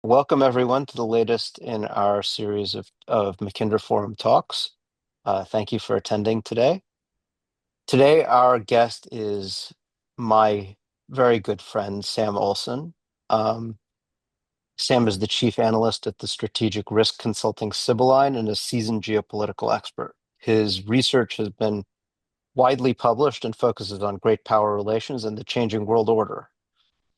Welcome, everyone, to the latest in our series of Mackinder Forum talks. Thank you for attending today. Today, our guest is my very good friend, Sam Olson. Um, Sam is the chief analyst at the strategic risk consulting Sibylline and a seasoned geopolitical expert. His research has been widely published and focuses on great power relations and the changing world order.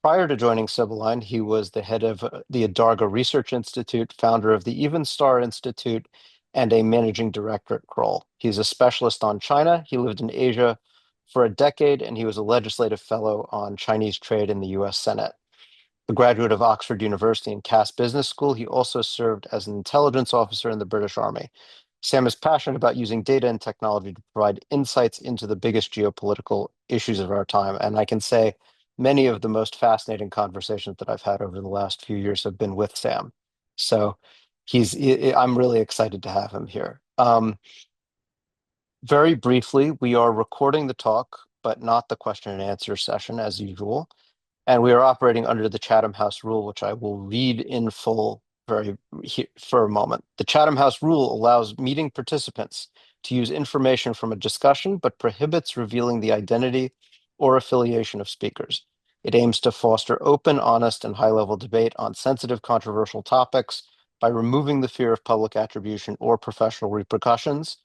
Prior to joining Sibylline, he was the head of the Adarga Research Institute, founder of the Even Star Institute, and a managing director at Kroll. He's a specialist on China. He lived in Asia for a decade, and he was a legislative fellow on Chinese trade in the US Senate. A graduate of Oxford University and Cass Business School, he also served as an intelligence officer in the British Army. Sam is passionate about using data and technology to provide insights into the biggest geopolitical issues of our time. And I can say many of the most fascinating conversations that I've had over the last few years have been with Sam. So I'm really excited to have him here. Very briefly, we are recording the talk, but not the question and answer session as usual. And we are operating under the Chatham House rule, which I will read in full for a moment. The Chatham House rule allows meeting participants to use information from a discussion, but prohibits revealing the identity or affiliation of speakers. It aims to foster open, honest, and high-level debate on sensitive, controversial topics by removing the fear of public attribution or professional repercussions.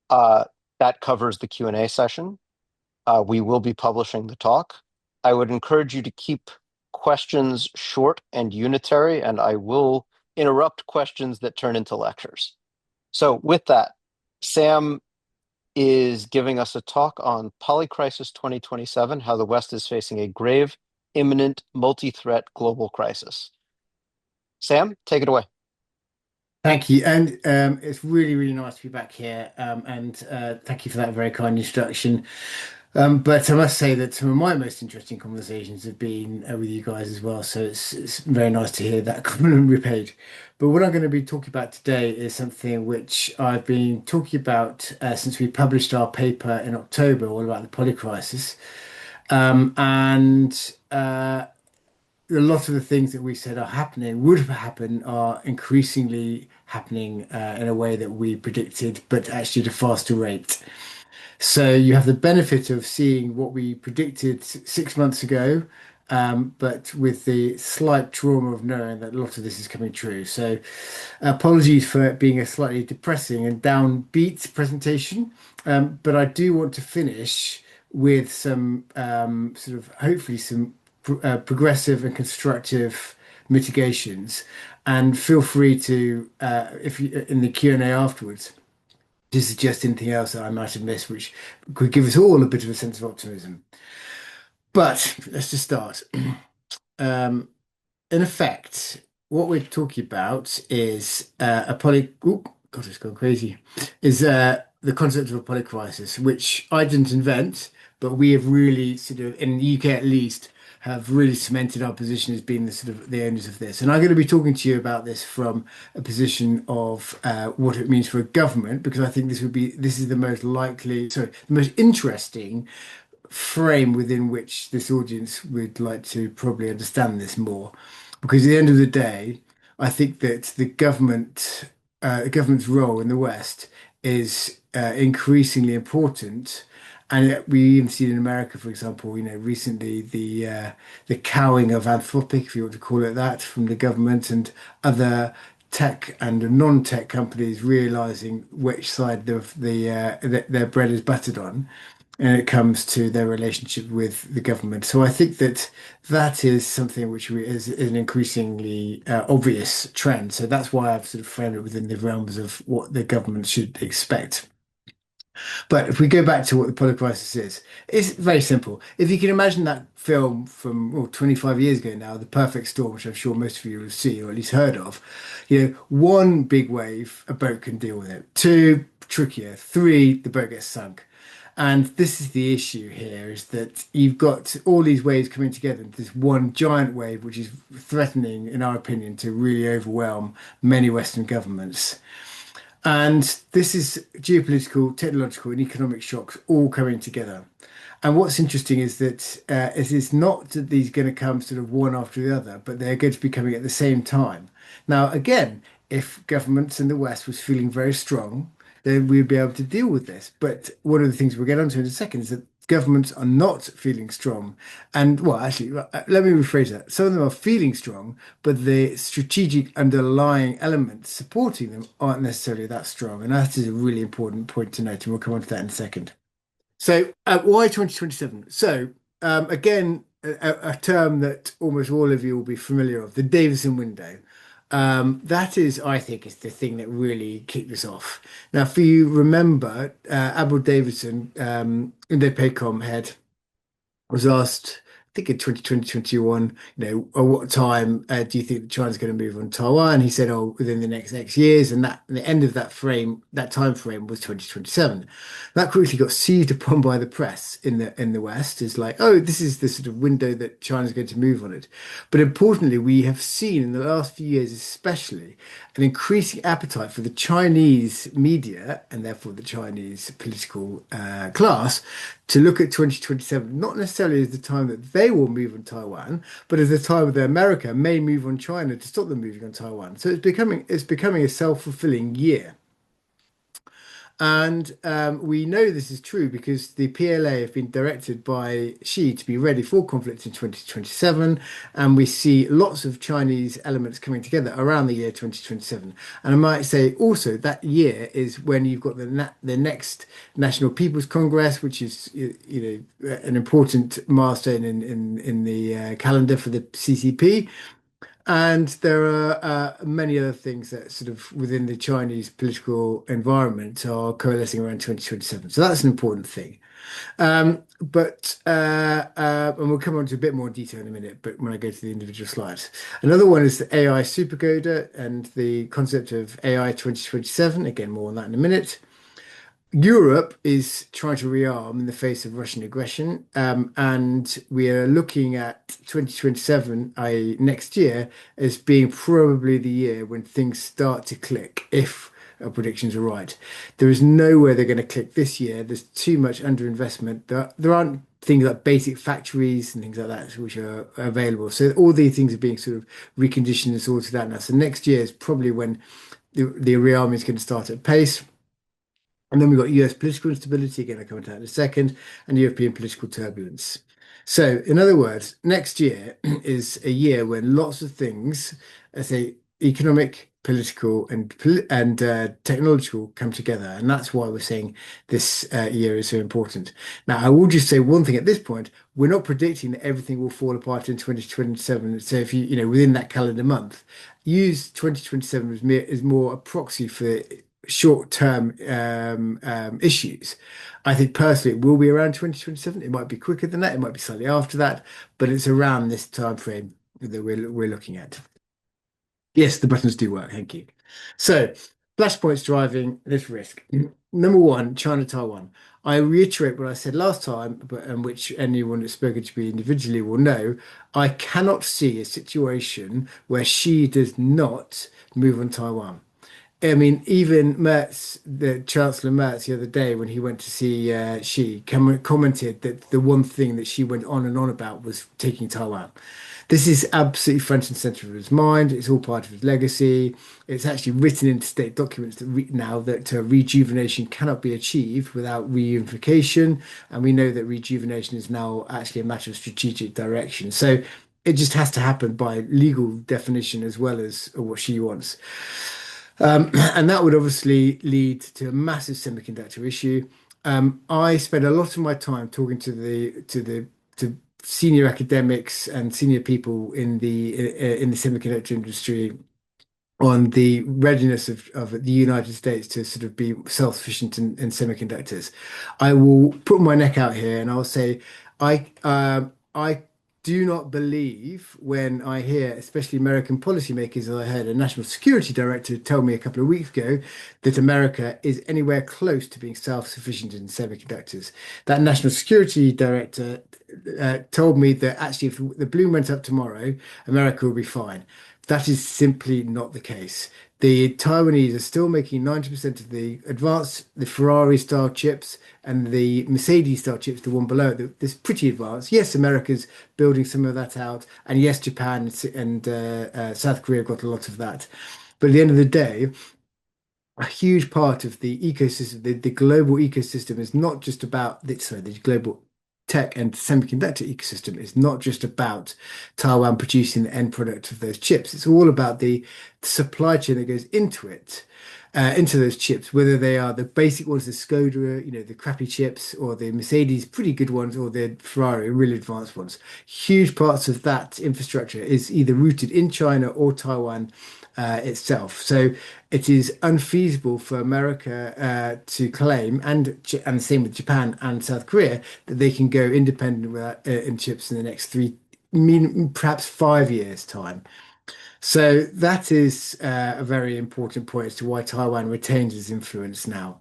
That covers the Q&A session. We will be publishing the talk. I would encourage you to keep questions short and unitary, and I will interrupt questions that turn into lectures. So with that, Sam is giving us a talk on Polycrisis 2027, how the West is facing a grave, imminent, multi-threat global crisis. Sam, take it away. Thank you. And it's really, really nice to be back here. And thank you for that very kind introduction. But I must say that some of my most interesting conversations have been with you guys as well. So it's very nice to hear that compliment repaid. But what I'm going to be talking about today is something which I've been talking about since we published our paper in October, all about the polycrisis. And a lot of the things that we said are happening, would have happened, are increasingly happening in a way that we predicted, but actually at a faster rate. So you have the benefit of seeing what we predicted 6 months ago, but with the slight trauma of knowing that a lot of this is coming true. So apologies for it being a slightly depressing and downbeat presentation, but I do want to finish with some sort of hopefully some progressive and constructive mitigations. And feel free to, if you in the Q&A afterwards, to suggest anything else that I might have missed, which could give us all a bit of a sense of optimism. But let's just start. In effect, what we're talking about is a poly. Oh, God, it's gone crazy. Is the concept of a polycrisis, which I didn't invent, but we have really sort of, in the UK at least, have really cemented our position as being the sort of the owners of this. And I'm going to be talking to you about this from a position of what it means for a government, because I think this is the most likely, sorry, the most interesting frame within which this audience would like to probably understand this more. Because at the end of the day, I think that the government's role in the West is increasingly important. And we even see in America, for example, recently the cowing of Anthropic, if you want to call it that, from the government and other tech and non-tech companies realizing which side of their bread is buttered on when it comes to their relationship with the government. So I think that that is something which is an increasingly obvious trend. So that's why I've sort of framed it within the realms of what the government should expect. But if we go back to what the polycrisis is, it's very simple. If you can imagine that film from 25 years ago now, The Perfect Storm, which I'm sure most of you will see or at least heard of, one big wave, a boat can deal with it. Two, trickier. Three, the boat gets sunk. And this is the issue here, is that you've got all these waves coming together into this one giant wave, which is threatening, in our opinion, to really overwhelm many Western governments. And this is geopolitical, technological, and economic shocks all coming together. And what's interesting is that it is not that these are going to come sort of one after the other, but they're going to be coming at the same time. Now, again, if governments in the West was feeling very strong, then we'd be able to deal with this. But one of the things we'll get onto in a second is that governments are not feeling strong. And well, actually, let me rephrase that. Some of them are feeling strong, but the strategic underlying elements supporting them aren't necessarily that strong. And that is a really important point to note. And we'll come on to that in a second. So, why 2027? So, again, a term that almost all of you will be familiar of, the Davison window. That is, I think, is the thing that really kicked this off. Now, if you remember, Admiral Davison, Indo-PACOM head, was asked, I think in 2020, 21, at what time do you think that China's going to move on Taiwan? He said, oh, within the next X years. And that the end of that frame, that time frame was 2027. That quickly got seized upon by the press in the West as like, oh, this is the sort of window that China's going to move on it. But importantly, we have seen in the last few years, especially, an increasing appetite for the Chinese media and therefore the Chinese political class to look at 2027, not necessarily as the time that they will move on Taiwan, but as the time that America may move on China to stop them moving on Taiwan. So it's becoming a self-fulfilling year. And we know this is true because the PLA have been directed by Xi to be ready for conflict in 2027. And we see lots of Chinese elements coming together around the year 2027. And I might say also that year is when you've got the next National People's Congress, which is an important milestone in the calendar for the CCP. And there are many other things that sort of within the Chinese political environment are coalescing around 2027. So that's an important thing. And we'll come on to a bit more detail in a minute, but when I go to the individual slides. Another one is the AI supercoder and the concept of AI 2027. Again, more on that in a minute. Europe is trying to rearm in the face of Russian aggression, and we are looking at 2027, i.e., next year, as being probably the year when things start to click, if our predictions are right. There is nowhere they're going to click this year. There's too much underinvestment. There aren't things like basic factories and things like that which are available. So all these things are being sort of reconditioned and sorted out now. So next year is probably when the rearming is going to start at pace. And then we've got US political instability, again, I'll come to that in a second, and European political turbulence. So, in other words, next year is a year when lots of things, I say, economic, political, and technological come together, and that's why we're saying this year is so important. Now, I will just say one thing at this point: we're not predicting that everything will fall apart in 2027. So, if within that calendar month, use 2027 as more a proxy for short-term issues. I think personally it will be around 2027. It might be quicker than that. It might be slightly after that, but it's around this time frame that we're looking at. Yes, the buttons do work. Thank you. So, flashpoints driving this risk. Number one, China, Taiwan. I reiterate what I said last time, but and which anyone that's spoken to me individually will know. I cannot see a situation where Xi does not move on Taiwan. I mean, even Merz, the Chancellor Merz, the other day when he went to see Xi, commented that the one thing that Xi went on and on about was taking Taiwan. This is absolutely front and center of his mind. It's all part of his legacy. It's actually written into state documents that now that rejuvenation cannot be achieved without reunification, and we know that rejuvenation is now actually a matter of strategic direction. So it just has to happen by legal definition as well as what Xi wants. And that would obviously lead to a massive semiconductor issue. I spend a lot of my time talking to senior academics and senior people in the semiconductor industry on the readiness of the United States to sort of be self-sufficient in semiconductors. I will put my neck out here and I'll say I do not believe when I hear, especially American policymakers, as I heard a national security director tell me a couple of weeks ago, that America is anywhere close to being self-sufficient in semiconductors. That national security director told me that actually if the balloon went up tomorrow, America will be fine. That is simply not the case. The Taiwanese are still making 90% of the Ferrari style chips and the Mercedes style chips, the one below it, that's pretty advanced. Yes, America's building some of that out, and yes, Japan and South Korea have got a lot of that. But at the end of the day, a huge part of the ecosystem, the global ecosystem is not just about the global tech and semiconductor ecosystem is not just about Taiwan producing the end product of those chips. It's all about the supply chain that goes into it, into those chips, whether they are the basic ones, the Skoda, the crappy chips, or the Mercedes, pretty good ones, or the Ferrari, really advanced ones. Huge parts of that infrastructure is either rooted in China or Taiwan itself. So it is unfeasible for America to claim, and same with Japan and South Korea, that they can go independent without, in chips in the next perhaps 5 years' time. So that is a very important point as to why Taiwan retains its influence now.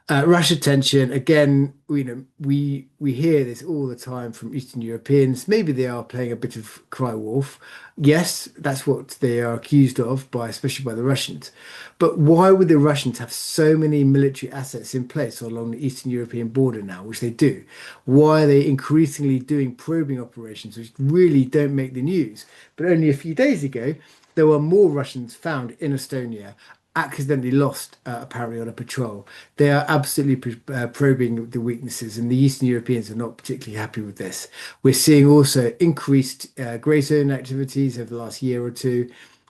Russia tension again. We hear this all the time from Eastern Europeans. Maybe they are playing a bit of cry wolf. Yes, that's what they are accused of by, especially by the Russians. But why would the Russians have so many military assets in place along the Eastern European border now, which they do? Why are they increasingly doing probing operations, which really don't make the news? But only a few days ago, there were more Russians found in Estonia accidentally lost apparently on a patrol. They are absolutely probing the weaknesses, and the Eastern Europeans are not particularly happy with this. We're seeing also increased grey zone activities over the last year or two,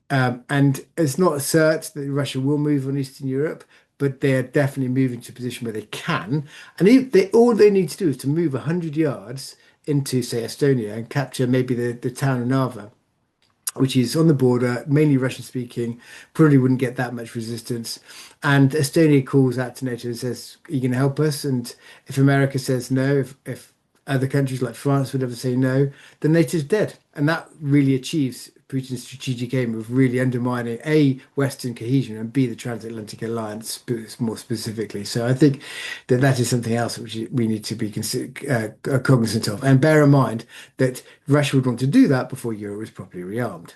and it's not a cert that Russia will move on Eastern Europe, but they are definitely moving to a position where they can. And all they need to do is to move 100 yards into, say, Estonia and capture maybe the town of Narva, which is on the border, mainly Russian speaking, probably wouldn't get that much resistance. And Estonia calls out to NATO and says, "Are you going to help us?" And if America says no, if other countries like France would ever say no, then NATO's dead. And that really achieves Putin's strategic aim of really undermining A, Western cohesion, and B, the transatlantic alliance more specifically. So I think that that is something else which we need to be cognizant of. And bear in mind that Russia would want to do that before Europe was properly rearmed.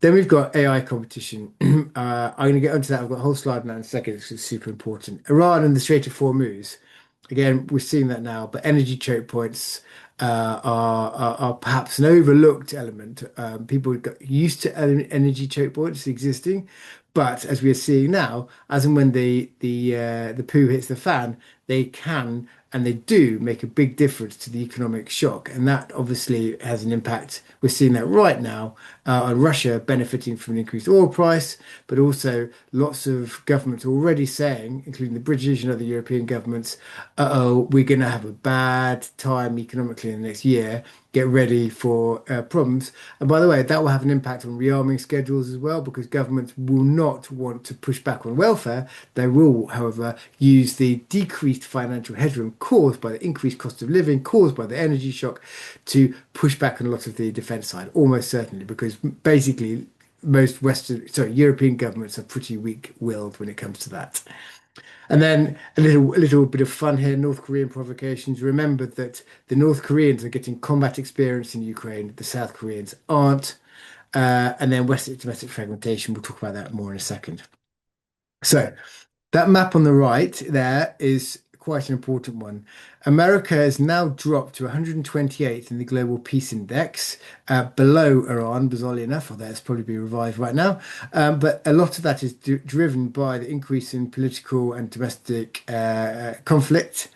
Then we've got AI competition. I'm going to get onto that. I've got a whole slide now in a second. It's super important. Iran and the Strait of Hormuz. Again, we're seeing that now, but energy choke points are perhaps an overlooked element. People got used to energy choke points existing, but as we are seeing now, as and when the poo hits the fan, they can and they do make a big difference to the economic shock, and that obviously has an impact. We're seeing that right now on Russia benefiting from an increased oil price, but also lots of governments already saying, including the British and other European governments, uh-oh, we're going to have a bad time economically in the next year. Get ready for problems. And by the way, that will have an impact on rearming schedules as well, because governments will not want to push back on welfare. They will, however, use the decreased financial headroom caused by the increased cost of living, caused by the energy shock, to push back on a lot of the defense side, almost certainly, because basically European governments are pretty weak-willed when it comes to that. And then a little bit of fun here, North Korean provocations. Remember that the North Koreans are getting combat experience in Ukraine, the South Koreans aren't. And then Western domestic fragmentation, we'll talk about that more in a second. So that map on the right there is quite an important one. America has now dropped to 128th in the Global Peace Index, below Iran, bizarrely enough, although it's probably be revised right now. But a lot of that is driven by the increase in political and domestic conflict.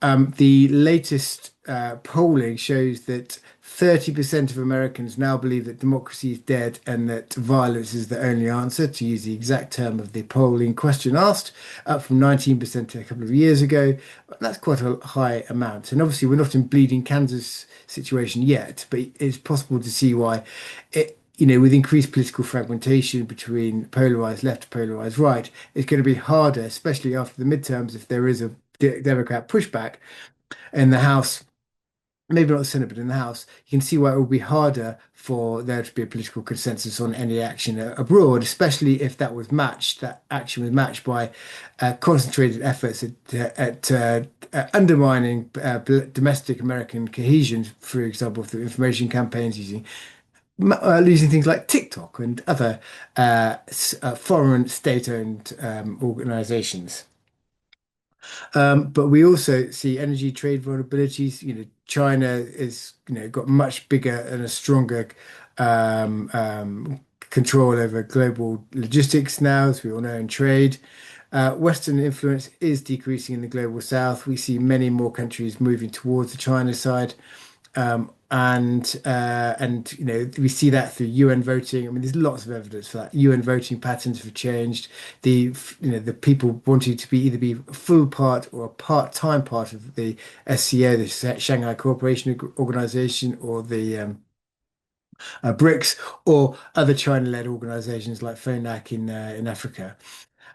The latest polling shows that 30% of Americans now believe that democracy is dead and that violence is the only answer, to use the exact term of the polling question asked, up from 19% a couple of years ago. That's quite a high amount. And obviously, we're not in bleeding Kansas situation yet, but it's possible to see why with increased political fragmentation between polarized left, polarized right, it's going to be harder, especially after the midterms, if there is a Democrat pushback in the House, maybe not the Senate, but in the House, you can see why it will be harder for there to be a political consensus on any action abroad, especially if that action was matched by concentrated efforts at undermining domestic American cohesion, for example, through information campaigns using losing things like TikTok and other foreign state-owned organizations. But we also see energy trade vulnerabilities. China is, got much bigger and a stronger control over global logistics now, as we all know, in trade. Western influence is decreasing in the global south. We see many more countries moving towards the China side. And we see that through UN voting. I mean, there's lots of evidence for that. UN voting patterns have changed. The people wanting to either be a full part or a part-time part of the SCO, the Shanghai Cooperation Organization, or the BRICS, or other China-led organizations like FONAC in Africa.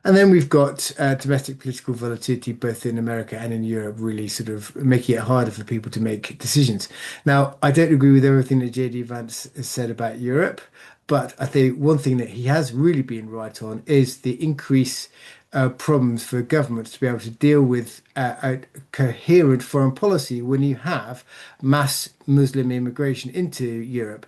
And then we've got domestic political volatility both in America and in Europe, really sort of making it harder for people to make decisions. Now, I don't agree with everything that JD Vance has said about Europe, but I think one thing that he has really been right on is the increase problems for governments to be able to deal with a coherent foreign policy when you have mass Muslim immigration into Europe.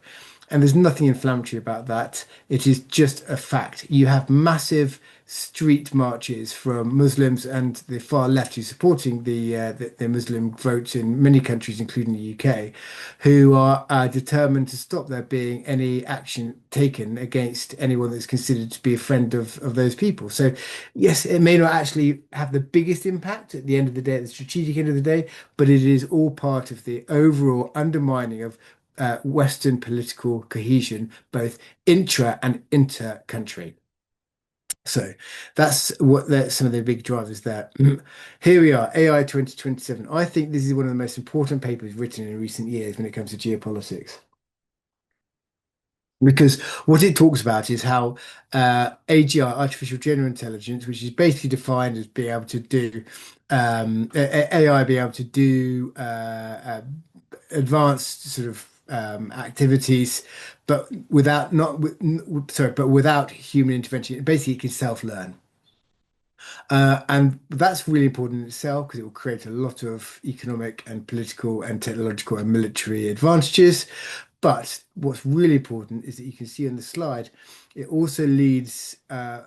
And there's nothing inflammatory about that. It is just a fact. You have massive street marches from Muslims and the far left who's supporting the Muslim vote in many countries, including the UK, who are determined to stop there being any action taken against anyone that's considered to be a friend of those people. So, yes, it may not actually have the biggest impact at the end of the day, at the strategic end of the day, but it is all part of the overall undermining of Western political cohesion, both intra and inter-country. So that's some of the big drivers there. Here we are, AI 2027. I think this is one of the most important papers written in recent years when it comes to geopolitics. Because what it talks about is how AGI, artificial general intelligence, which is basically defined as being able to do AI being able to do advanced sort of activities, but without not with, sorry, but without human intervention. Basically, it can self-learn. And that's really important in itself because it will create a lot of economic and political and technological and military advantages. But what's really important is that you can see on the slide, it also leads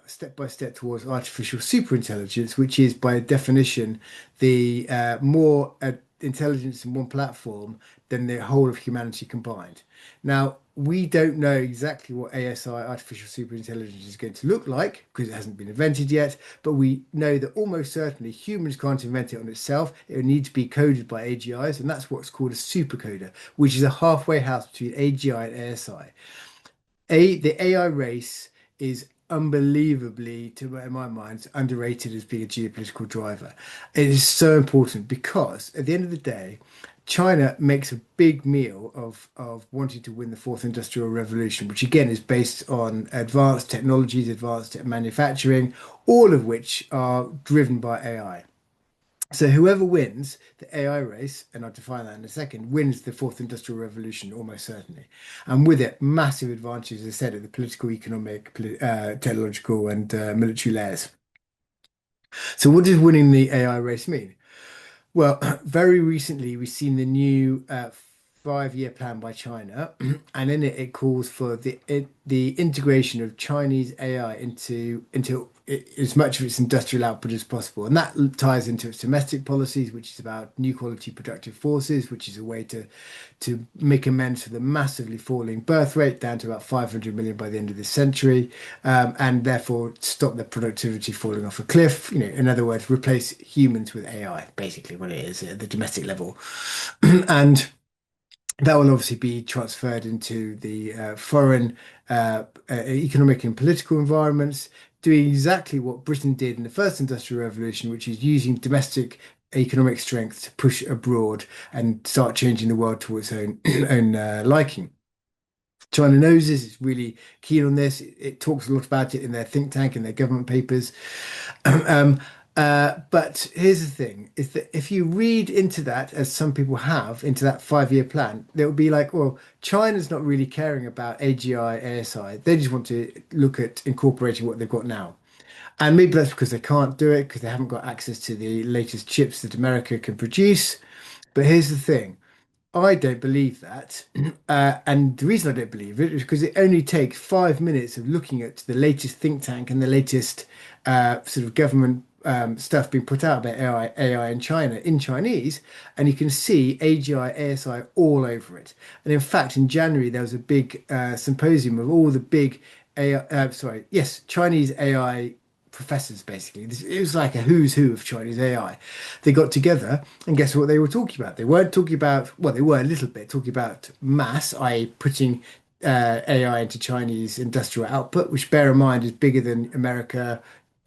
step by step towards artificial superintelligence, which is by definition the more intelligence in one platform than the whole of humanity combined. Now, we don't know exactly what ASI, artificial superintelligence, is going to look like because it hasn't been invented yet, but we know that almost certainly humans can't invent it on itself. It will need to be coded by AGIs, and that's what's called a supercoder, which is a halfway house between AGI and ASI. The AI race is unbelievably, in my mind, underrated as being a geopolitical driver. It is so important because at the end of the day, China makes a big meal of wanting to win the fourth industrial revolution, which again is based on advanced technologies, advanced manufacturing, all of which are driven by AI. So whoever wins the AI race, and I'll define that in a second, wins the fourth industrial revolution almost certainly. And with it, massive advantages, as I said, at the political, economic, technological, and military layers. So what does winning the AI race mean? Well, very recently we've seen the new five-year plan by China, and in it it calls for the integration of Chinese AI into as much of its industrial output as possible, and that ties into its domestic policies, which is about new quality productive forces, which is a way to make amends for the massively falling birth rate down to about 500 million by the end of this century, and therefore stop the productivity falling off a cliff. In other words, replace humans with AI, basically what it is at the domestic level. And that will obviously be transferred into the foreign economic and political environments, doing exactly what Britain did in the first industrial revolution, which is using domestic economic strength to push abroad and start changing the world to its own own liking. China knows this, it's really keen on this. It talks a lot about it in their think tank and their government papers. Um, but here's the thing, is that if you read into that, as some people have, into that five-year plan, they'll be like, well, China's not really caring about AGI, ASI. They just want to look at incorporating what they've got now. And maybe that's because they can't do it, because they haven't got access to the latest chips that America can produce. But here's the thing. I don't believe that. And the reason I don't believe it is because it only takes 5 minutes of looking at the latest think tank and the latest sort of government stuff being put out about AI in China in Chinese, and you can see AGI, ASI all over it. And in fact, in January, there was a big symposium of all the big AI, yes, Chinese AI professors basically. It was like a who's who of Chinese AI. They got together and guess what they were talking about? They weren't talking about, well, they were a little bit talking about mass, i.e., putting AI into Chinese industrial output, which bear in mind is bigger than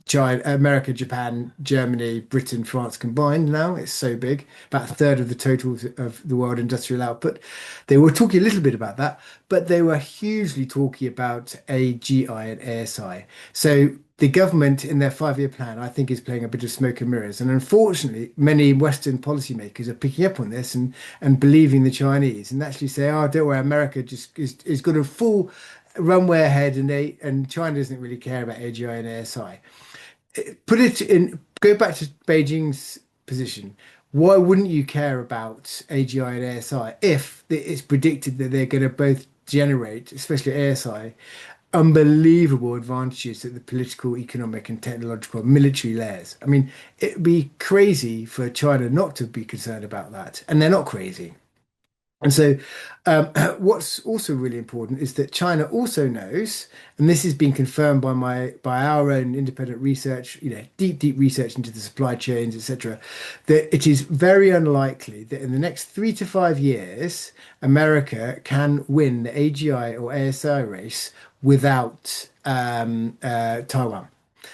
China, America, Japan, Germany, Britain, France combined now. It's so big, about a third of the total of the world industrial output. They were talking a little bit about that, but they were hugely talking about AGI and ASI. So the government in their 5-year plan, I think, is playing a bit of smoke and mirrors. And unfortunately, many Western policymakers are picking up on this and believing the Chinese and actually say, oh, don't worry, America just is got a full runway ahead and China doesn't really care about AGI and ASI. Put it in, go back to Beijing's position. Why wouldn't you care about AGI and ASI if it's predicted that they're going to both generate, especially ASI, unbelievable advantages at the political, economic, and technological military layers? I mean, it'd be crazy for China not to be concerned about that, and they're not crazy. And so, what's also really important is that China also knows, and this has been confirmed by our own independent research, deep research into the supply chains, etc., that it is very unlikely that in the next 3 to 5 years, America can win the AGI or ASI race without Taiwan,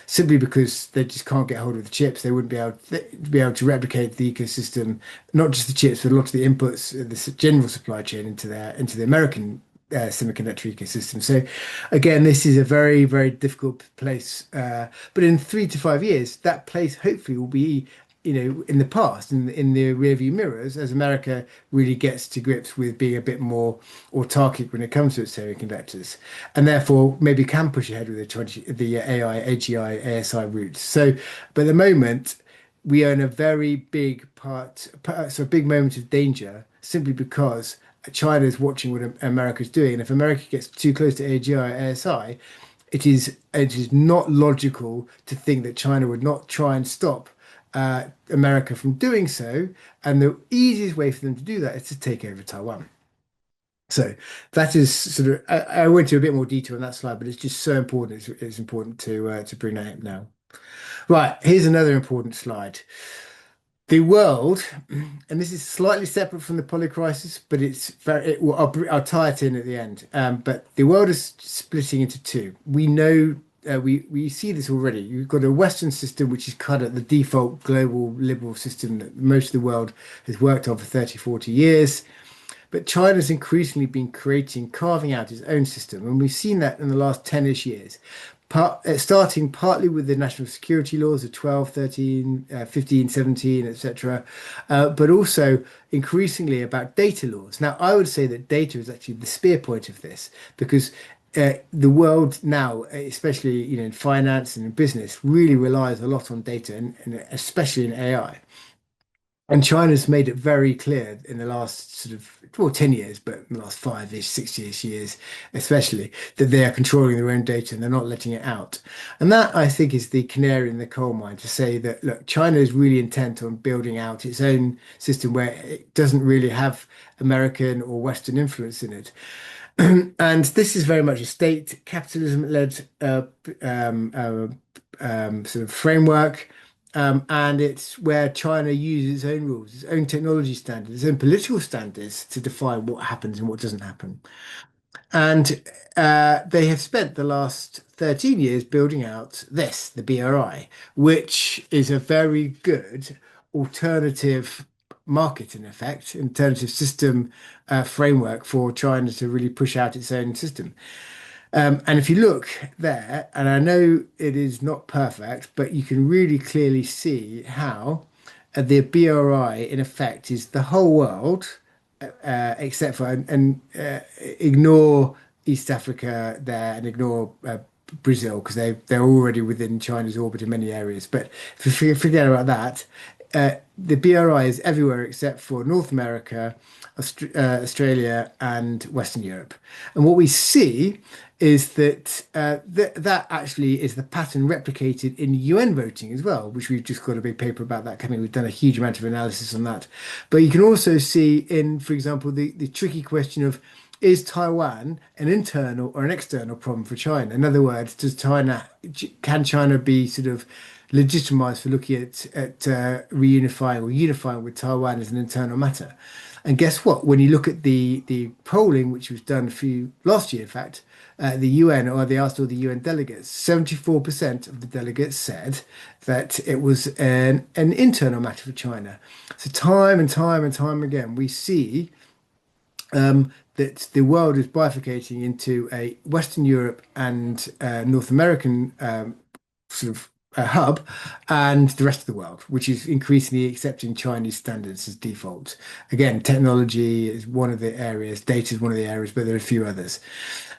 simply because they just can't get hold of the chips. They wouldn't be able to replicate the ecosystem, not just the chips, but a lot of the inputs, the general supply chain into the American semiconductor ecosystem. So again, this is a very, very difficult place. But in 3 to 5 years, that place hopefully will be, in the past, in the rearview mirrors, as America really gets to grips with being a bit more autarkic when it comes to its semiconductors, and therefore maybe can push ahead with the AI, AGI, ASI routes. So, but at the moment, we are in a very so a big moment of danger simply because China is watching what America's doing, and if America gets too close to AGI, ASI, it is not logical to think that China would not try and stop America from doing so. And the easiest way for them to do that is to take over Taiwan. So that is sort of, I went into a bit more detail on that slide, but it's just so important. It's important to bring that up now. Right, here's another important slide. The world, and this is slightly separate from the polycrisis, but I'll tie it in at the end. But the world is splitting into two. We know we see this already. You've got a Western system which is kind of the default global liberal system that most of the world has worked on for 30, 40 years. But China's increasingly been carving out its own system, and we've seen that in the last 10-ish years. Starting partly with the national security laws of 12, 13, 15, 17, etc., but also increasingly about data laws. Now, I would say that data is actually the spear point of this because the world now, especially in finance and in business, really relies a lot on data, and especially in AI. And China's made it very clear in the last sort of, well, 10 years, but in the last 5-ish, 6-ish years, especially, that they are controlling their own data and they're not letting it out. And that, I think, is the canary in the coal mine to say that, look, China is really intent on building out its own system where it doesn't really have American or Western influence in it. And this is very much a state capitalism-led sort of framework. And it's where China uses its own rules, its own technology standards, its own political standards to define what happens and what doesn't happen. And they have spent the last 13 years building out the BRI, which is a very good alternative market, in effect, alternative system framework for China to really push out its own system. And if you look there, and I know it is not perfect, but you can really clearly see how the BRI, in effect, is the whole world, except for, and ignore East Africa there and ignore Brazil, because they're already within China's orbit in many areas. But if you forget about that, the BRI is everywhere except for North America, Australia, and Western Europe. And what we see is that that actually is the pattern replicated in UN voting as well, which we've just got a big paper about that coming. We've done a huge amount of analysis on that. But you can also see in, for example, the tricky question of is Taiwan an internal or an external problem for China? In other words, can China be sort of legitimized for looking at reunifying or unifying with Taiwan as an internal matter? And guess what? When you look at the polling, which was done last year, in fact, the UN, or they asked all the UN delegates, 74% of the delegates said that it was an internal matter for China. So time and time and time again, we see that the world is bifurcating into a Western Europe and North American sort of hub, and the rest of the world, which is increasingly accepting Chinese standards as default. Again, technology is one of the areas, data is one of the areas, but there are a few others.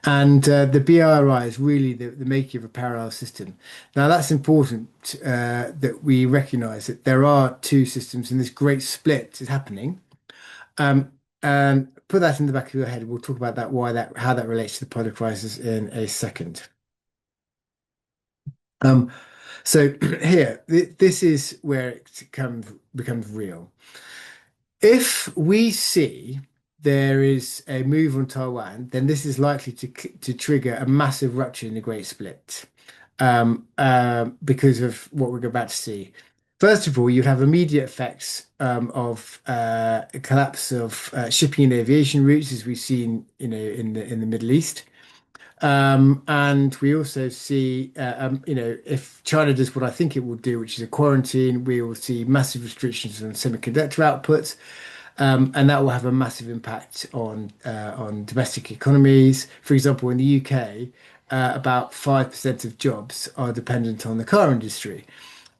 And the BRI is really the making of a parallel system. Now, that's important that we recognize that there are two systems, and this great split is happening. And put that in the back of your head. We'll talk about that, how that relates to the polycrisis in a second. Um, so here, this is where becomes real. If we see there is a move on Taiwan, then this is likely to trigger a massive rupture in the Great Split, because of what we're about to see. First of all, you have immediate effects of a collapse of shipping and aviation routes, as we've seen, in the Middle East. And we also see, if China does what I think it will do, which is a quarantine, we will see massive restrictions on semiconductor outputs, and that will have a massive impact on domestic economies. For example, in the UK, about 5% of jobs are dependent on the car industry.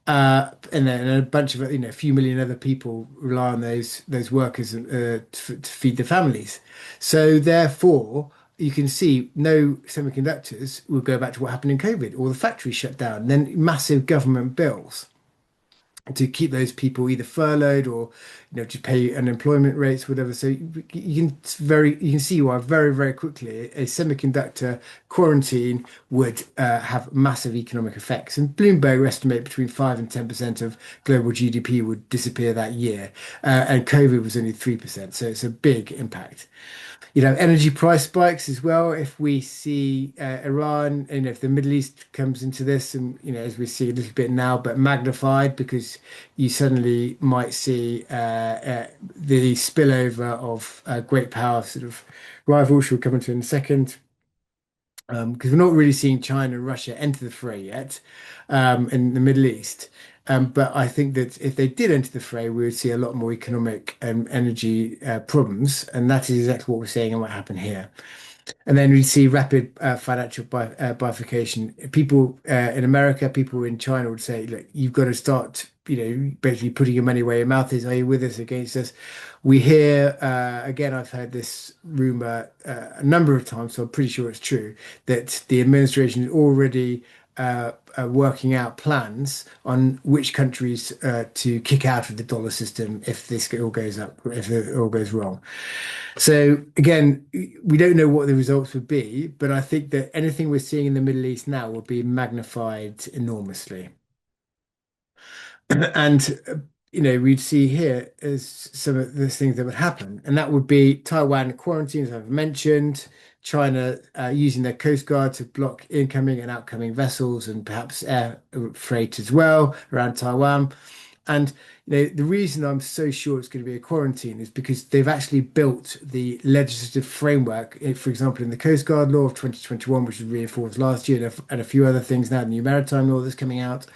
And then a bunch of, a few million other people rely on those workers to feed their families. So therefore, you can see no semiconductors will go back to what happened in COVID. All the factories shut down, then massive government bills to keep those people either furloughed or to pay unemployment rates, whatever. So you can see why very, very quickly a semiconductor quarantine would have massive economic effects. And Bloomberg estimate between 5 and 10% of global GDP would disappear that year, and COVID was only 3%. So it's a big impact. Energy price spikes as well. If we see Iran, and if the Middle East comes into this, and as we see a little bit now, but magnified, because you suddenly might see the spillover of great power sort of rivals, which we'll come into in a second. Because we're not really seeing China and Russia enter the fray yet in the Middle East. But I think that if they did enter the fray, we would see a lot more economic and energy problems. And that is exactly what we're seeing and what happened here. And then we see rapid financial bifurcation. People in America, people in China would say, look, you've got to start, basically putting your money where your mouth is. Are you with us, against us? We hear, again, I've heard this rumor a number of times, so I'm pretty sure it's true, that the administration is already working out plans on which countries to kick out of the dollar system if this all goes up, if it all goes wrong. So again, we don't know what the results would be, but I think that anything we're seeing in the Middle East now will be magnified enormously. And we'd see here as some of the things that would happen, and that would be Taiwan quarantine, as I've mentioned, China using their coast guard to block incoming and outgoing vessels, and perhaps air freight as well around Taiwan. And the reason I'm so sure it's going to be a quarantine is because they've actually built the legislative framework, for example, in the Coast Guard Law of 2021, which was reinforced last year, and a few other things now, the new maritime law that's coming out.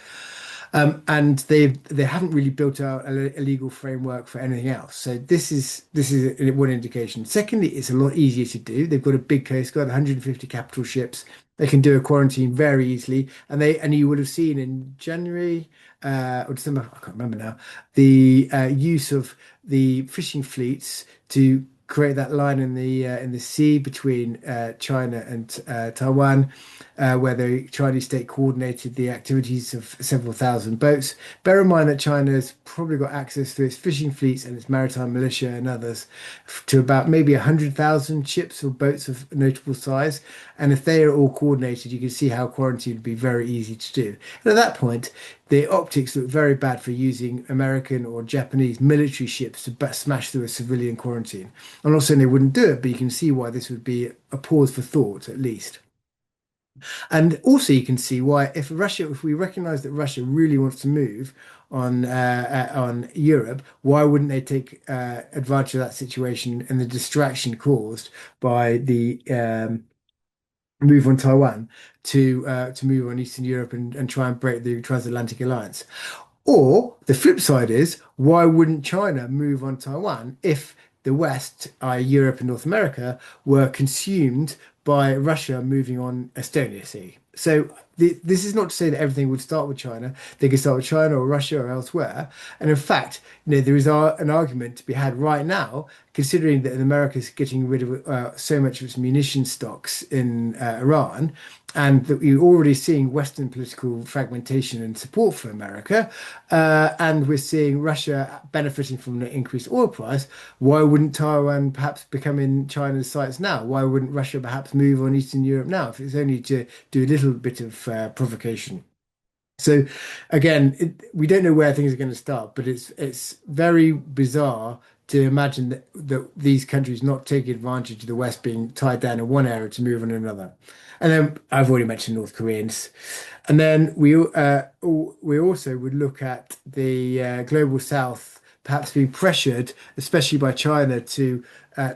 And they haven't really built out a legal framework for anything else. So this is one indication. Secondly, it's a lot easier to do. They've got a big coast guard, 150 capital ships. They can do a quarantine very easily. And you would have seen in January or December, I can't remember now, the use of the fishing fleets to create that line in the sea between China and Taiwan, where the Chinese state coordinated the activities of several thousand boats. Bear in mind that China's probably got access through its fishing fleets and its maritime militia and others to about maybe 100,000 ships or boats of notable size. And if they are all coordinated, you can see how quarantine would be very easy to do. And at that point, the optics look very bad for using American or Japanese military ships to smash through a civilian quarantine. I'm not saying they wouldn't do it, but you can see why this would be a pause for thought, at least. And also, you can see why, if we recognize that Russia really wants to move on Europe, why wouldn't they take advantage of that situation and the distraction caused by the move on Taiwan to move on Eastern Europe and try and break the transatlantic alliance? Or the flip side is, why wouldn't China move on Taiwan if the West, i.e. Europe and North America, were consumed by Russia moving on Estonia Sea? So this is not to say that everything would start with China. They could start with China or Russia or elsewhere. And in fact, there is an argument to be had right now, considering that America is getting rid of so much of its munition stocks in Iran, and that we're already seeing Western political fragmentation and support for America, and we're seeing Russia benefiting from the increased oil price. Why wouldn't Taiwan perhaps become in China's sights now? Why wouldn't Russia perhaps move on Eastern Europe now, if it's only to do a little bit of provocation? So again, we don't know where things are going to start, but it's very bizarre to imagine that these countries not taking advantage of the West being tied down in one area to move on another. And then I've already mentioned North Koreans. And then we also would look at the global South perhaps being pressured, especially by China, to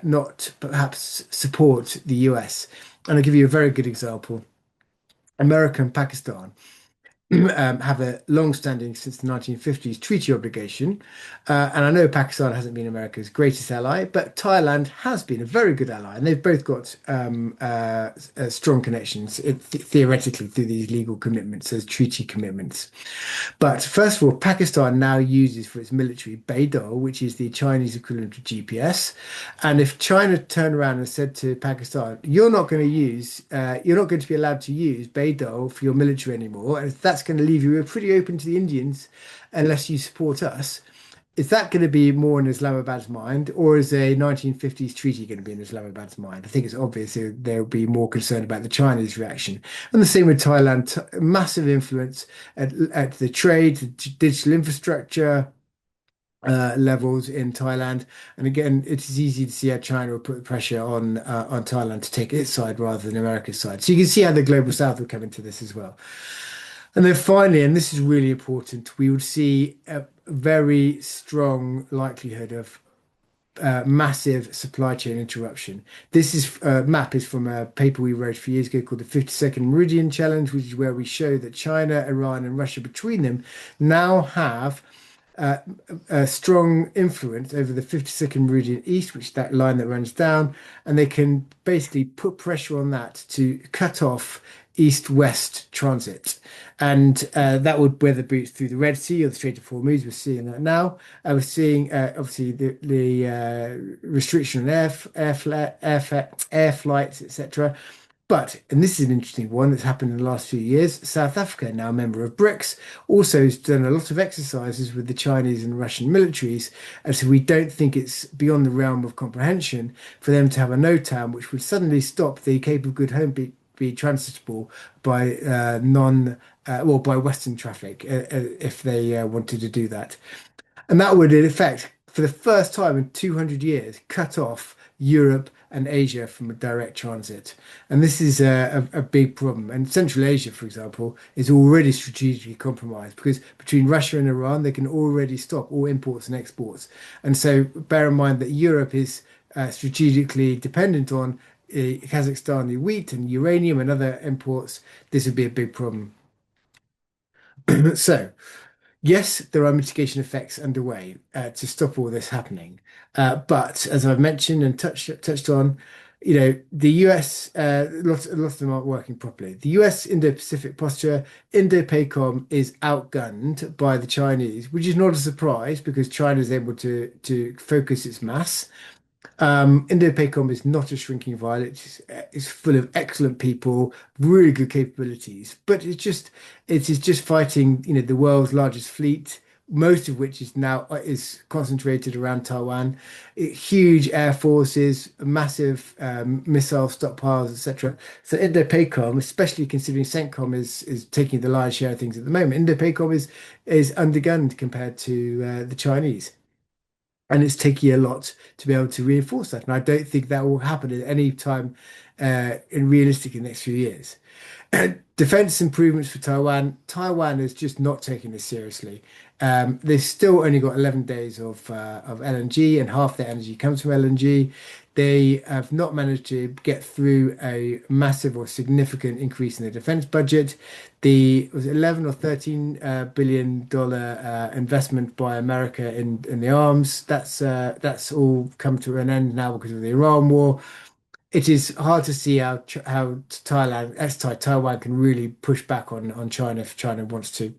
not perhaps support the US. And I'll give you a very good example. America and Pakistan have a long-standing, since the 1950s, treaty obligation. And I know Pakistan hasn't been America's greatest ally, but Thailand has been a very good ally, and they've both got strong connections, theoretically, through these legal commitments, those treaty commitments. But first of all, Pakistan now uses for its military Beidou, which is the Chinese equivalent of GPS. And if China turned around and said to Pakistan, you're not going to be allowed to use Beidou for your military anymore, and if that's going to leave you pretty open to the Indians unless you support us, is that going to be more in Islamabad's mind, or is a 1950s treaty going to be in Islamabad's mind? I think it's obvious they'll be more concerned about the Chinese reaction. And the same with Thailand, massive influence at the trade, the digital infrastructure levels in Thailand. And again, it is easy to see how China will put pressure on Thailand to take its side rather than America's side. So you can see how the global South will come into this as well. And then finally, and this is really important, we would see a very strong likelihood of massive supply chain interruption. This is map is from a paper we wrote a few years ago called the 52nd Meridian Challenge, which is where we show that China, Iran, and Russia between them now have uh, a strong influence over the 52nd Meridian East, which is that line that runs down, and they can basically put pressure on that to cut off east-west transit. And that would weather boots through the Red Sea or the Strait of Hormuz. We're seeing that now. We're seeing obviously the restriction on air flights, etc. But, and this is an interesting one that's happened in the last few years, South Africa, now a member of BRICS, also has done a lot of exercises with the Chinese and Russian militaries. And so we don't think it's beyond the realm of comprehension for them to have a NOTAM, which would suddenly stop the Cape of Good Hope be transitable by by Western traffic if they wanted to do that. And that would, in effect, for the first time in 200 years, cut off Europe and Asia from a direct transit. And this is a big problem. And Central Asia, for example, is already strategically compromised because between Russia and Iran, they can already stop all imports and exports. And so bear in mind that Europe is strategically dependent on Kazakhstani wheat and uranium and other imports. This would be a big problem. So, yes, there are mitigation effects underway to stop all this happening. But as I've mentioned and touched on, the US, a lot of them aren't working properly. The US Indo-Pacific posture, Indo-PACOM is outgunned by the Chinese, which is not a surprise because China is able to focus its mass. Indo-PACOM is not a shrinking violet. It's full of excellent people, really good capabilities, but it is just fighting, the world's largest fleet, most of which is concentrated around Taiwan. Huge air forces, massive missile stockpiles, etc. So Indo-PACOM, especially considering CENTCOM is taking the lion's share of things at the moment, Indo-PACOM is undergunned compared to the Chinese. And it's taking a lot to be able to reinforce that. And I don't think that will happen at any time in realistic in the next few years. Defense improvements for Taiwan. Taiwan is just not taking this seriously. They've still only got 11 days of LNG, and half their energy comes from LNG. They have not managed to get through a massive or significant increase in the defense budget. The was it 11 or 13 billion dollar investment by America in the arms. That's all come to an end now because of the Iran war. It is hard to see how Taiwan can really push back on China if China wants to.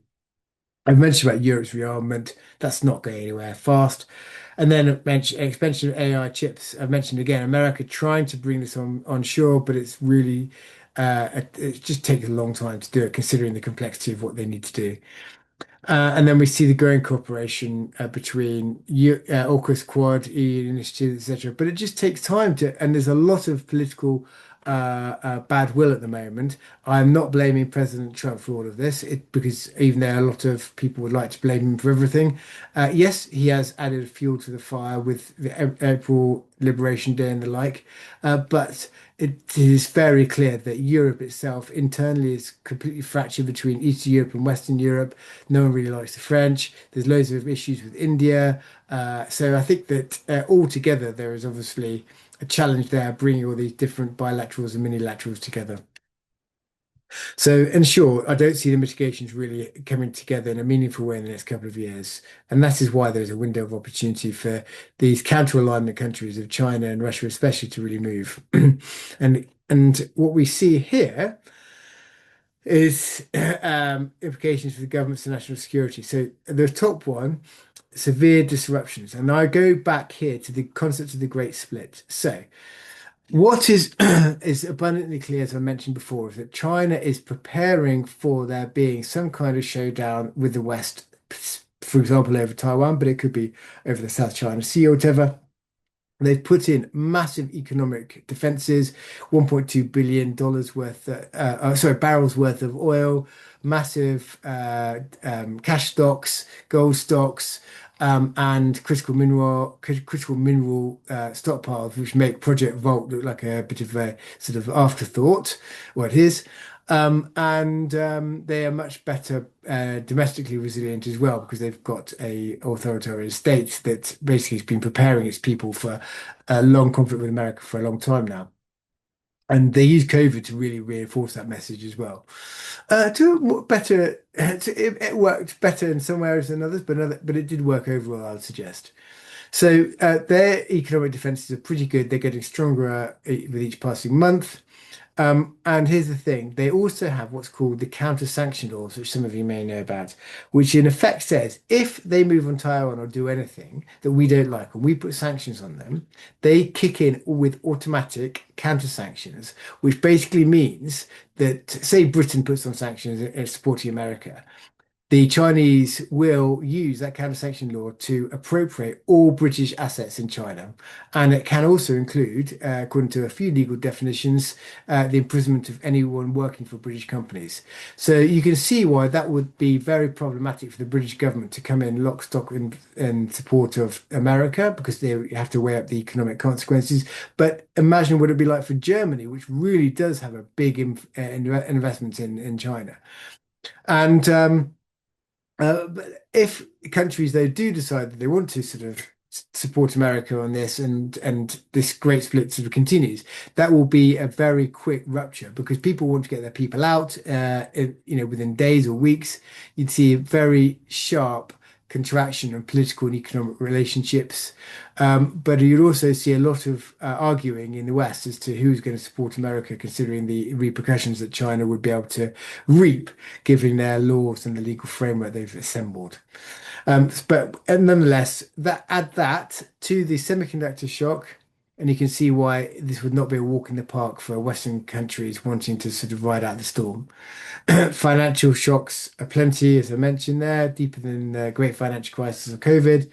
I've mentioned about Europe's rearmament. That's not going anywhere fast. And then I mentioned expansion of AI chips. I've mentioned again America trying to bring this onshore, but it's really it just takes a long time to do it, considering the complexity of what they need to do. And then we see the growing cooperation between AUKUS, Quad, EU initiatives, etc. But it just takes time and there's a lot of political bad will at the moment. I'm not blaming President Trump for all of this, because even though a lot of people would like to blame him for everything, yes, he has added fuel to the fire with the April Liberation Day and the like, but it is very clear that Europe itself internally is completely fractured between Eastern Europe and Western Europe. No one really likes the French. There's loads of issues with India. So I think that altogether there is obviously a challenge there, bringing all these different bilaterals and minilaterals together. So, in short, I don't see the mitigations really coming together in a meaningful way in the next couple of years. And that is why there's a window of opportunity for these counter-alignment countries of China and Russia, especially, to really move. And what we see here is implications for the government's national security. So the top one, severe disruptions. And I go back here to the concept of the Great Split. So what is is abundantly clear, as I mentioned before, is that China is preparing for there being some kind of showdown with the West, for example, over Taiwan, but it could be over the South China Sea or whatever. They've put in massive economic defenses, $1.2 billion worth, sorry, barrels worth of oil, massive cash stocks, gold stocks, and critical mineral stockpiles, which make Project Vault look like a bit of a sort of afterthought. Well, it is. And they are much better domestically resilient as well, because they've got a authoritarian state that basically has been preparing its people for a long conflict with America for a long time now. And they use COVID to really reinforce that message as well. Better, it worked better in some areas than others, but it did work overall, I would suggest. So their economic defenses are pretty good. They're getting stronger with each passing month. And here's the thing, they also have what's called the counter-sanction laws, which some of you may know about, which in effect says if they move on Taiwan or do anything that we don't like and we put sanctions on them, they kick in with automatic counter-sanctions, which basically means that, say, Britain puts on sanctions supporting America. The Chinese will use that counter-sanction law to appropriate all British assets in China. And it can also include, according to a few legal definitions, the imprisonment of anyone working for British companies. So you can see why that would be very problematic for the British government to come in lock, stock in support of America, because they have to weigh up the economic consequences. But imagine what it'd be like for Germany, which really does have a big investment in China. And but if countries though do decide that they want to sort of support America on this, and this great split sort of continues, that will be a very quick rupture, because people want to get their people out. Within days or weeks, you'd see a very sharp contraction in political and economic relationships. But you'd also see a lot of arguing in the West as to who's going to support America, considering the repercussions that China would be able to reap, given their laws and the legal framework they've assembled. But nonetheless, add that to the semiconductor shock. And you can see why this would not be a walk in the park for Western countries wanting to sort of ride out the storm. Financial shocks are plenty, as I mentioned there, deeper than the great financial crisis of COVID.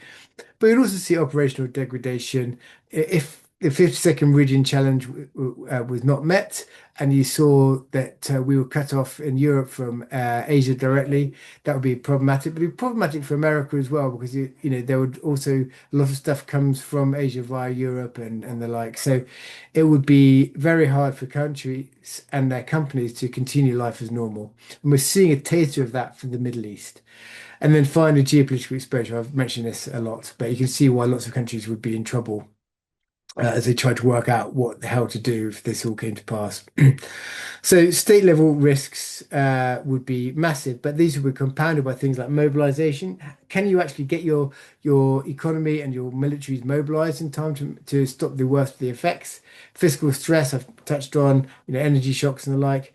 But you'd also see operational degradation if the 52nd Meridian Challenge was not met, and you saw that we were cut off in Europe from Asia directly. That would be problematic, but it'd be problematic for America as well because there would also a lot of stuff comes from Asia via Europe and the like. So it would be very hard for countries and their companies to continue life as normal. And we're seeing a taster of that for the Middle East. And then finally, geopolitical exposure. I've mentioned this a lot, but you can see why lots of countries would be in trouble as they try to work out what the hell to do if this all came to pass. So state level risks would be massive, but these would be compounded by things like mobilization. Can you actually get your economy and your militaries mobilized in time to stop the worst of the effects? Fiscal stress, I've touched on, energy shocks and the like.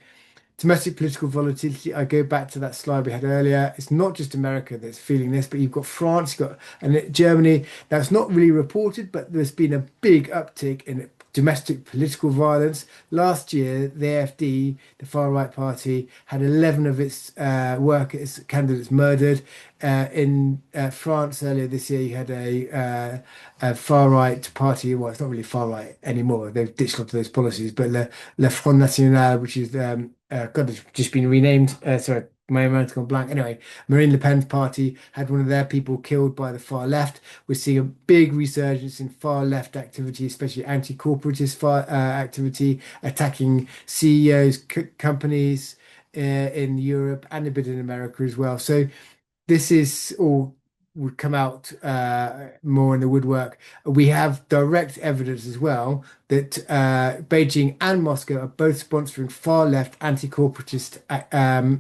Domestic political volatility, I go back to that slide we had earlier. It's not just America that's feeling this, but you've got France, you've got and Germany. Now, it's not really reported, but there's been a big uptick in domestic political violence. Last year, the AfD, the far right party, had 11 of its workers, candidates murdered. In France earlier this year, you had a far right party. Well, it's not really far right anymore. They've ditched a lot of those policies, but Le Front National, which is God, it's just been renamed. Sorry, my mind's gone blank. Anyway, Marine Le Pen's party had one of their people killed by the far left. We're seeing a big resurgence in far left activity, especially anti-corporatist activity, attacking CEOs, companies in Europe and a bit in America as well. So this is all would come out more in the woodwork. We have direct evidence as well that Beijing and Moscow are both sponsoring far left anti-corporatist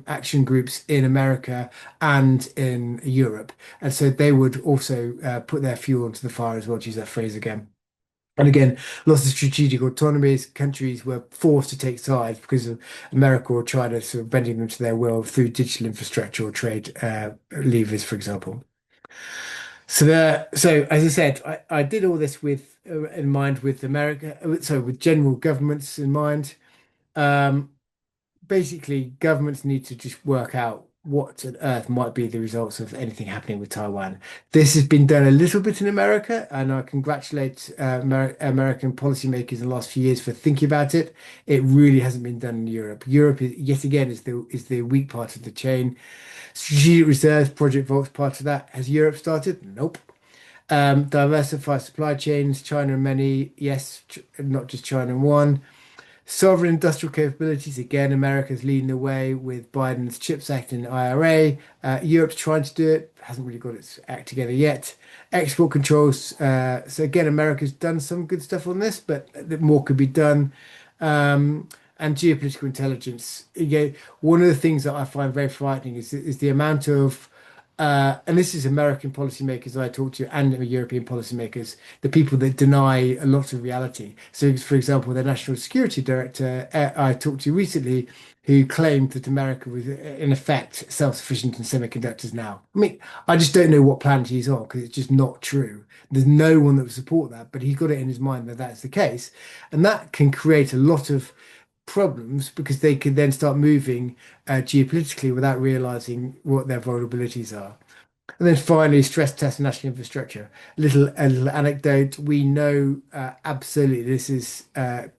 action groups in America and in Europe. And so they would also put their fuel onto the fire as well, to use that phrase again. And again, lots of strategic autonomies, countries were forced to take sides because of America or China sort of bending them to their will through digital infrastructure or trade levers, for example. So as I said, I did all this with in mind with America, so with general governments in mind. Um, Basically, governments need to just work out what on earth might be the results of anything happening with Taiwan. This has been done a little bit in America, and I congratulate American policymakers in the last few years for thinking about it. It really hasn't been done in Europe. Europe is, yet again is the weak part of the chain. Strategic reserves, Project Volt's part of that. Has Europe started? Nope. Diversify supply chains, China and many, yes, not just China and one. Sovereign industrial capabilities, again, America's leading the way with Biden's CHIPS Act and IRA. Europe's trying to do it, hasn't really got its act together yet. Export controls. So again, America's done some good stuff on this, but more could be done. And geopolitical intelligence. Again, one of the things that I find very frightening is the amount of and this is American policymakers I talk to and European policymakers, the people that deny a lot of reality. So, for example, the National Security Director I talked to recently, who claimed that America was, in effect, self-sufficient in semiconductors now. I mean, I just don't know what planet he's on because it's just not true. There's no one that would support that, but he's got it in his mind that that's the case. And that can create a lot of problems because they could then start moving geopolitically without realizing what their vulnerabilities are. And then finally, stress test national infrastructure. A little anecdote. We know absolutely this is.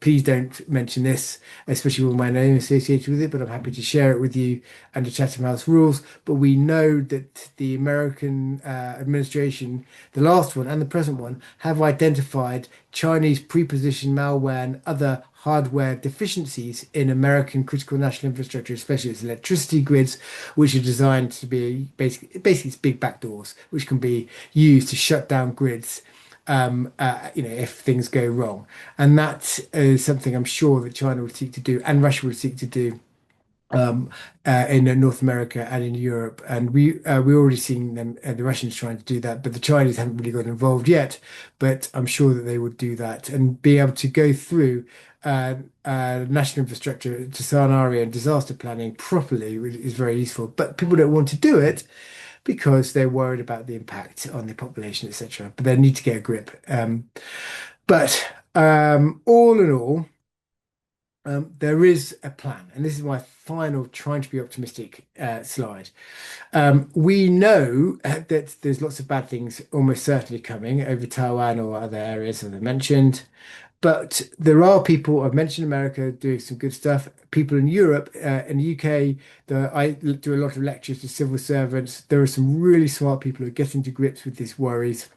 Please don't mention this, especially with my name associated with it. But I'm happy to share it with you under Chatham House rules. But we know that the American administration, the last one and the present one, have identified Chinese pre-positioned malware and other hardware deficiencies in American critical national infrastructure, especially its electricity grids, which are designed to be basically it's big backdoors, which can be used to shut down grids. If things go wrong, and that is something I'm sure that China would seek to do, and Russia would seek to do um, in North America and in Europe, and we're already seeing them, the Russians trying to do that, but the Chinese haven't really got involved yet. But I'm sure that they would do that and be able to go through national infrastructure scenario and disaster planning properly is very useful. But people don't want to do it because they're worried about the impact on the population, etc. But they need to get a grip. But All in all, there is a plan, and this is my final trying to be optimistic slide. We know that there's lots of bad things almost certainly coming over Taiwan or other areas that I mentioned. But there are people, I've mentioned America doing some good stuff. People in Europe, in the UK, I do a lot of lectures to civil servants. There are some really smart people who are getting to grips with these worries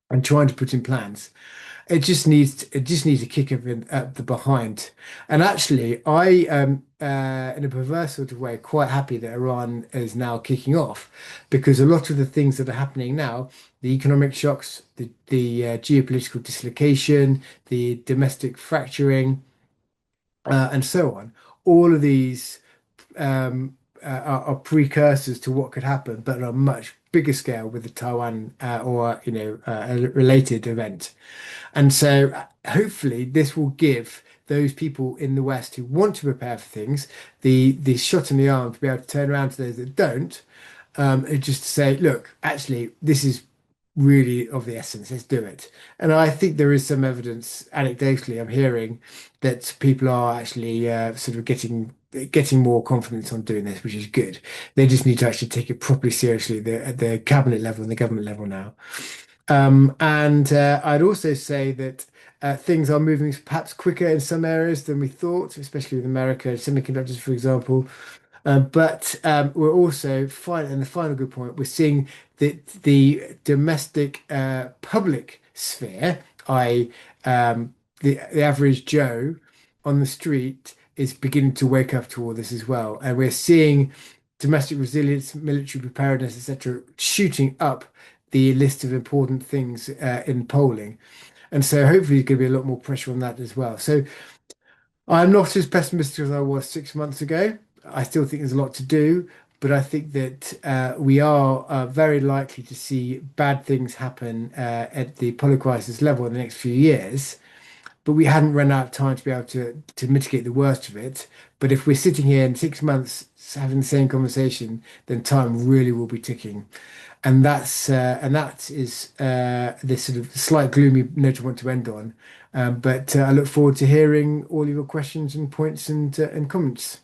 and trying to put in plans. It just needs a kick up at the behind. And actually, in a perverse sort of way, quite happy that Iran is now kicking off, because a lot of the things that are happening now, the economic shocks, the geopolitical dislocation, the domestic fracturing, and so on, all of these are precursors to what could happen, but on a much bigger scale with the Taiwan or a related event. And so hopefully this will give those people in the West who want to prepare for things the shot in the arm to be able to turn around to those that don't, and just to say, look, actually, this is really of the essence. Let's do it. And I think there is some evidence, anecdotally, I'm hearing that people are actually sort of getting more confidence on doing this, which is good. They just need to actually take it properly seriously at the cabinet level and the government level now. And I'd also say that things are moving perhaps quicker in some areas than we thought, especially with America, semiconductors, for example. But we're also, and the final good point, we're seeing that the domestic public sphere, i.e., the average Joe on the street, is beginning to wake up to all this as well. And we're seeing domestic resilience, military preparedness, etc., shooting up the list of important things in polling. And so hopefully there's going to be a lot more pressure on that as well. So I'm not as pessimistic as I was 6 months ago. I still think there's a lot to do, but I think that we are very likely to see bad things happen at the polycrisis level in the next few years. But we hadn't run out of time to be able to mitigate the worst of it. But if we're sitting here in 6 months having the same conversation, then time really will be ticking. And that is this sort of slight gloomy note I want to end on. But I look forward to hearing all of your questions and points and comments.